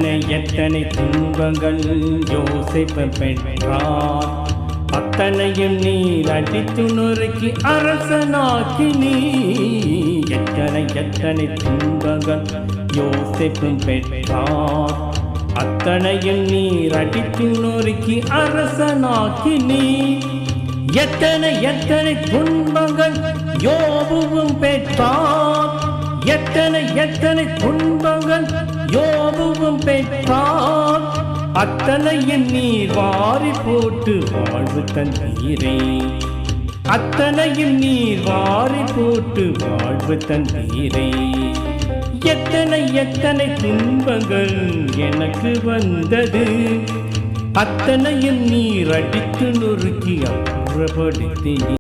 எத்தனை எத்தனை துன்பங்கள் யோசேப்பு பெற்றார், அத்தனையும் நீர் அடித்து நொறுக்கி அரசனாக்கி நீ. எத்தனை எத்தனை துன்பங்கள் யோசேப்பு பெற்றார், அத்தனையும் நீர் அடித்து நொறுக்கி அரசனாக்கி நீ. எத்தனை எத்தனை துன்பங்கள் யோபுவும் பெற்றார், எத்தனை எத்தனை துன்பங்கள் யோபுவும் பெற்றார், அத்தனையும் நீர் வாரி போட்டு வாழ்வு தந்தீரே. அத்தனையும் நீர் வாரி போட்டு வாழ்வு தந்தீரே. எத்தனை எத்தனை துன்பங்கள் எனக்கு வந்தது, அத்தனையும் நீர் அடித்து நொறுக்கி அப்புறப்படுத்தி